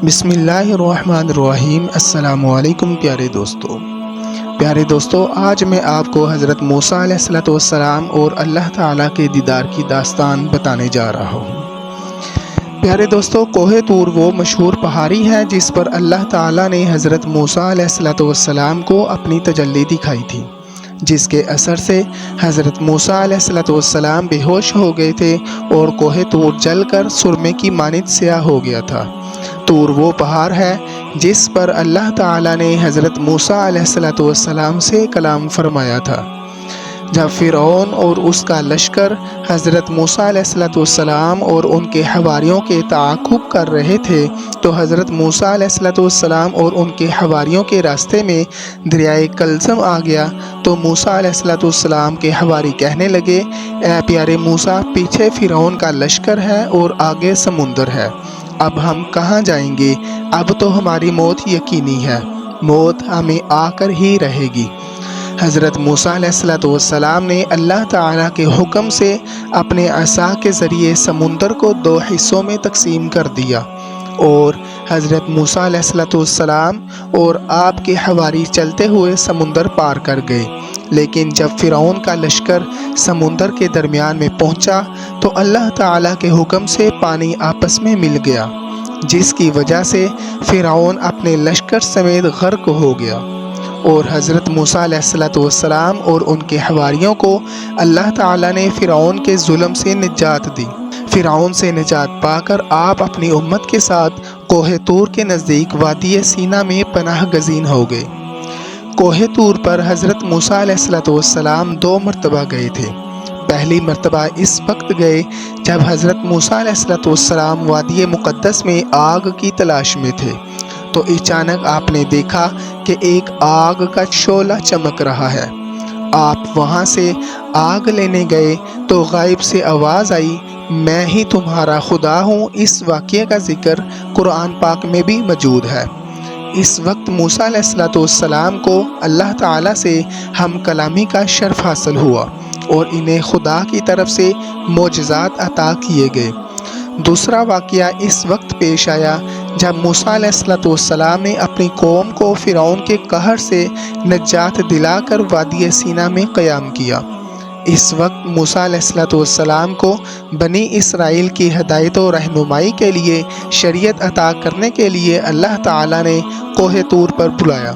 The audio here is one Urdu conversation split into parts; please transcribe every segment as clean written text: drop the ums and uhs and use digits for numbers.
بسم اللہ الرحمن الرحیم۔ السلام علیکم پیارے دوستو، آج میں آپ کو حضرت موسیٰ علیہ السلام اور اللہ تعالیٰ کے دیدار کی داستان بتانے جا رہا ہوں۔ پیارے دوستو، کوہ طور وہ مشہور پہاڑی ہے جس پر اللہ تعالیٰ نے حضرت موسیٰ علیہ السلام کو اپنی تجلی دکھائی تھی، جس کے اثر سے حضرت موسیٰ علیہ السلام بے ہوش ہو گئے تھے اور کوہ طور جل کر سرمے کی مانند سیاہ ہو گیا تھا۔ طور وہ پہاڑ ہے جس پر اللہ تعالیٰ نے حضرت موسیٰ علیہ السلام سے کلام فرمایا تھا۔ جب فرعون اور اس کا لشکر حضرت موسیٰ علیہ السلام اور ان کے حواریوں کے تعاقب کر رہے تھے تو حضرت موسیٰ علیہ السلام اور ان کے حواریوں کے راستے میں دریائے کلزم آ گیا تو موسیٰ علیہ السلام کے حواری کہنے لگے، اے پیارے موسیٰ، پیچھے فرعون کا لشکر ہے اور آگے سمندر ہے، اب ہم کہاں جائیں گے؟ اب تو ہماری موت یقینی ہے، موت ہمیں آ کر ہی رہے گی۔ حضرت موسیٰ علیہ السلام نے اللہ تعالیٰ کے حکم سے اپنے عصا کے ذریعے سمندر کو 2 حصوں میں تقسیم کر دیا اور حضرت موسیٰ علیہ السلام اور آپ کے حواری چلتے ہوئے سمندر پار کر گئے۔ لیکن جب فرعون کا لشکر سمندر کے درمیان میں پہنچا تو اللہ تعالیٰ کے حکم سے پانی آپس میں مل گیا، جس کی وجہ سے فرعون اپنے لشکر سمیت غرق ہو گیا اور حضرت موسیٰ علیہ السلام اور ان کے حواریوں کو اللہ تعالیٰ نے فرعون کے ظلم سے نجات دی۔ فرعون سے نجات پا کر آپ اپنی امت کے ساتھ کوہ طور کے نزدیک وادی سینا میں پناہ گزین ہو گئے۔ کوہ طور پر حضرت موسیٰ علیہ السلام 2 مرتبہ گئے تھے۔ پہلی مرتبہ اس وقت گئے جب حضرت موسیٰ علیہ السلام وادی مقدس میں آگ کی تلاش میں تھے تو اچانک آپ نے دیکھا کہ ایک آگ کا شعلہ چمک رہا ہے۔ آپ وہاں سے آگ لینے گئے تو غائب سے آواز آئی، میں ہی تمہارا خدا ہوں۔ اس واقعے کا ذکر قرآن پاک میں بھی موجود ہے۔ اس وقت موسیٰ علیہ السلام کو اللہ تعالیٰ سے ہم کلامی کا شرف حاصل ہوا اور انہیں خدا کی طرف سے معجزات عطا کیے گئے۔ دوسرا واقعہ اس وقت پیش آیا جب موسیٰ علیہ السلام نے اپنی قوم کو فرعون کے قہر سے نجات دلا کر وادی سینا میں قیام کیا۔ اس وقت موسیٰ علیہ السلام کو بنی اسرائیل کی ہدایت و رہنمائی کے لیے شریعت عطا کرنے کے لیے اللہ تعالیٰ نے کوہ طور پر بلایا۔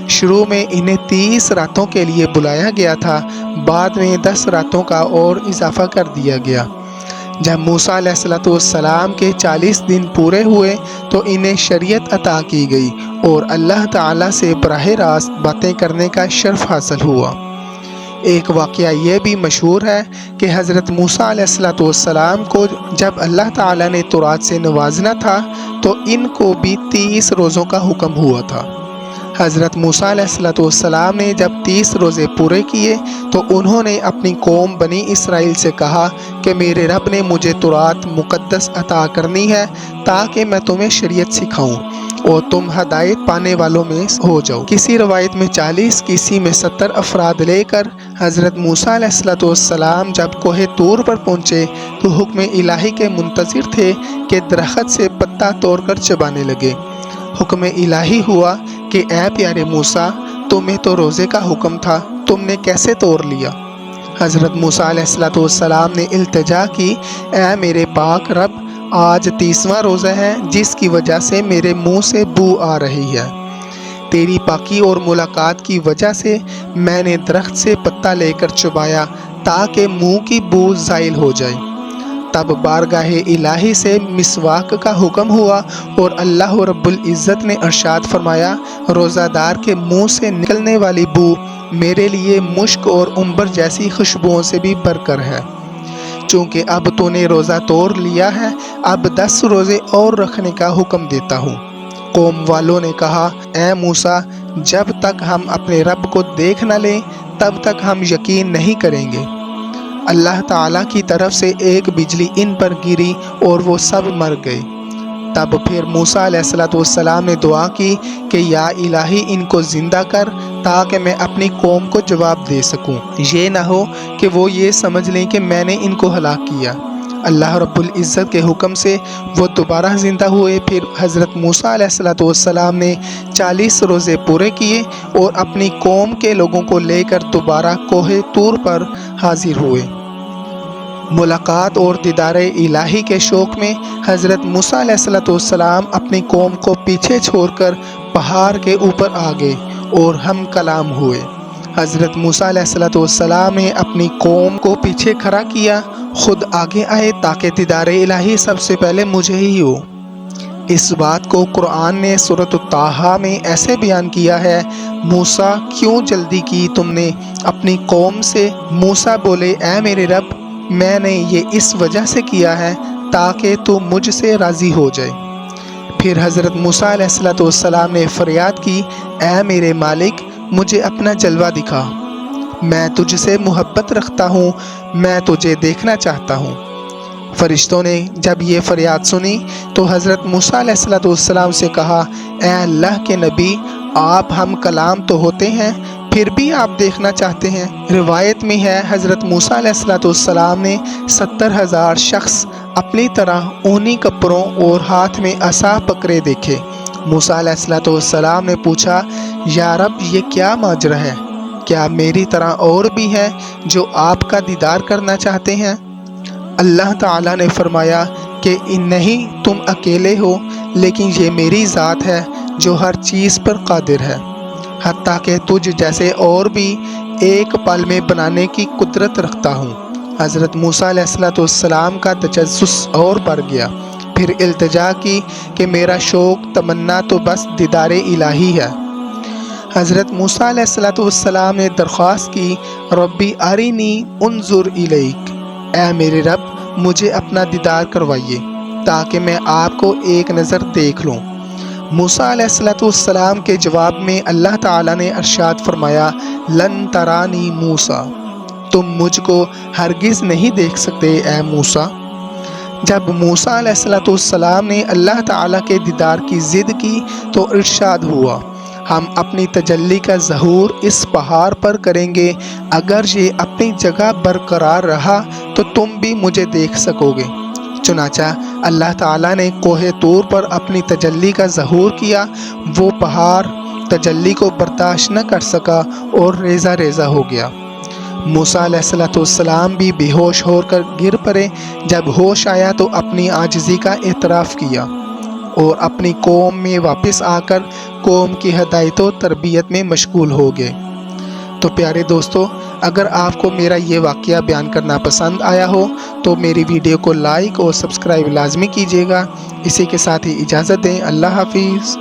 شروع میں انہیں 30 راتوں کے لیے بلایا گیا تھا، بعد میں 10 راتوں کا اور اضافہ کر دیا گیا۔ جب موسیٰ علیہ السلام کے 40 دن پورے ہوئے تو انہیں شریعت عطا کی گئی اور اللہ تعالیٰ سے براہ راست باتیں کرنے کا شرف حاصل ہوا۔ ایک واقعہ یہ بھی مشہور ہے کہ حضرت موسیٰ علیہ السلام کو جب اللہ تعالیٰ نے تورات سے نوازنا تھا تو ان کو بھی 30 روزوں کا حکم ہوا تھا۔ حضرت موسیٰ علیہ السلام نے جب 30 روزے پورے کیے تو انہوں نے اپنی قوم بنی اسرائیل سے کہا کہ میرے رب نے مجھے تورات مقدس عطا کرنی ہے تاکہ میں تمہیں شریعت سکھاؤں اور تم ہدایت پانے والوں میں ہو جاؤ۔ کسی روایت میں 40، کسی میں 70 افراد لے کر حضرت موسیٰ علیہ السلام جب کوہ طور پر پہنچے تو حکم الہی کے منتظر تھے کہ درخت سے پتا توڑ کر چبانے لگے۔ حکم الہی ہوا کہ اے پیارے موسیٰ، تمہیں تو روزے کا حکم تھا، تم نے کیسے توڑ لیا؟ حضرت موسیٰ علیہ السلام نے التجا کی، اے میرے پاک رب، آج 30واں روزہ ہے جس کی وجہ سے میرے منہ سے بو آ رہی ہے۔ تیری پاکی اور ملاقات کی وجہ سے میں نے درخت سے پتا لے کر چبایا تاکہ منہ کی بو زائل ہو جائے۔ تب بارگاہ الہی سے مسواک کا حکم ہوا اور اللہ رب العزت نے ارشاد فرمایا، روزہ دار کے منہ سے نکلنے والی بو میرے لیے مشک اور عنبر جیسی خوشبوؤں سے بھی برتر ہے۔ چونکہ اب تو نے روزہ توڑ لیا ہے، اب 10 روزے اور رکھنے کا حکم دیتا ہوں۔ قوم والوں نے کہا، اے موسیٰ، جب تک ہم اپنے رب کو دیکھ نہ لیں تب تک ہم یقین نہیں کریں گے۔ اللہ تعالیٰ کی طرف سے ایک بجلی ان پر گری اور وہ سب مر گئے۔ تب پھر موسیٰ علیہ السلام نے دعا کی کہ یا الہی ان کو زندہ کر تاکہ میں اپنی قوم کو جواب دے سکوں، یہ نہ ہو کہ وہ یہ سمجھ لیں کہ میں نے ان کو ہلاک کیا۔ اللہ رب العزت کے حکم سے وہ دوبارہ زندہ ہوئے۔ پھر حضرت موسیٰ علیہ السلام نے 40 روزے پورے کیے اور اپنی قوم کے لوگوں کو لے کر دوبارہ کوہ طور پر حاضر ہوئے۔ ملاقات اور دیدار الہی کے شوق میں حضرت موسیٰ علیہ السلام اپنی قوم کو پیچھے چھوڑ کر پہاڑ کے اوپر آ گئے اور ہم کلام ہوئے۔ حضرت موسیٰ علیہ السلام نے اپنی قوم کو پیچھے کھڑا کیا، خود آگے آئے تاکہ دیدار الہی سب سے پہلے مجھے ہی ہو۔ اس بات کو قرآن نے سورۃ طٰہٰ میں ایسے بیان کیا ہے: موسیٰ کیوں جلدی کی تم نے اپنی قوم سے؟ موسیٰ بولے، اے میرے رب، میں نے یہ اس وجہ سے کیا ہے تاکہ تو مجھ سے راضی ہو جائے۔ پھر حضرت موسیٰ علیہ السلام نے فریاد کی، اے میرے مالک، مجھے اپنا جلوہ دکھا، میں تجھ سے محبت رکھتا ہوں، میں تجھے دیکھنا چاہتا ہوں۔ فرشتوں نے جب یہ فریاد سنی تو حضرت موسیٰ علیہ السلام سے کہا، اے اللہ کے نبی، آپ ہم کلام تو ہوتے ہیں، پھر بھی آپ دیکھنا چاہتے ہیں۔ روایت میں ہے حضرت موسیٰ علیہ السلام نے 70,000 شخص اپنی طرح اونی کپڑوں اور ہاتھ میں عصا پکڑے دیکھے۔ موسیٰ علیہ السلام نے پوچھا، یا رب، یہ کیا ماجرا ہے؟ کیا میری طرح اور بھی ہیں جو آپ کا دیدار کرنا چاہتے ہیں؟ اللہ تعالیٰ نے فرمایا کہ نہیں تم اکیلے ہو، لیکن یہ میری ذات ہے جو ہر چیز پر قادر ہے، حتیٰ کہ تجھ جیسے اور بھی ایک پل میں بنانے کی قدرت رکھتا ہوں۔ حضرت موسیٰ علیہ السلام کا تجسس اور بڑھ گیا، پھر التجا کی کہ میرا شوق تمنا تو بس دیدار الہی ہے۔ حضرت موسیٰ علیہ السلام نے درخواست کی، ربی ارینی انظر الیک، اے میرے رب، مجھے اپنا دیدار کروائیے تاکہ میں آپ کو ایک نظر دیکھ لوں۔ موسیٰ علیہ السلام کے جواب میں اللہ تعالیٰ نے ارشاد فرمایا، لن ترانی موسیٰ، تم مجھ کو ہرگز نہیں دیکھ سکتے اے موسیٰ۔ جب موسیٰ علیہ السلام نے اللہ تعالیٰ کے دیدار کی ضد کی تو ارشاد ہوا، ہم اپنی تجلی کا ظہور اس پہاڑ پر کریں گے، اگر یہ اپنی جگہ برقرار رہا تو تم بھی مجھے دیکھ سکو گے۔ چنانچہ اللہ تعالیٰ نے کوہ طور پر اپنی تجلی کا ظہور کیا، وہ پہاڑ تجلی کو برداشت نہ کر سکا اور ریزہ ریزہ ہو گیا۔ موسیٰ علیہ السلام بھی بے ہوش ہو کر گر پڑے۔ جب ہوش آیا تو اپنی عاجزی کا اعتراف کیا اور اپنی قوم میں واپس آ کر قوم کی ہدایت و تربیت میں مشغول ہو گئے۔ تو پیارے دوستو، اگر آپ کو میرا یہ واقعہ بیان کرنا پسند آیا ہو تو میری ویڈیو کو لائک اور سبسکرائب لازمی کیجیے گا۔ اسی کے ساتھ ہی اجازت دیں، اللہ حافظ۔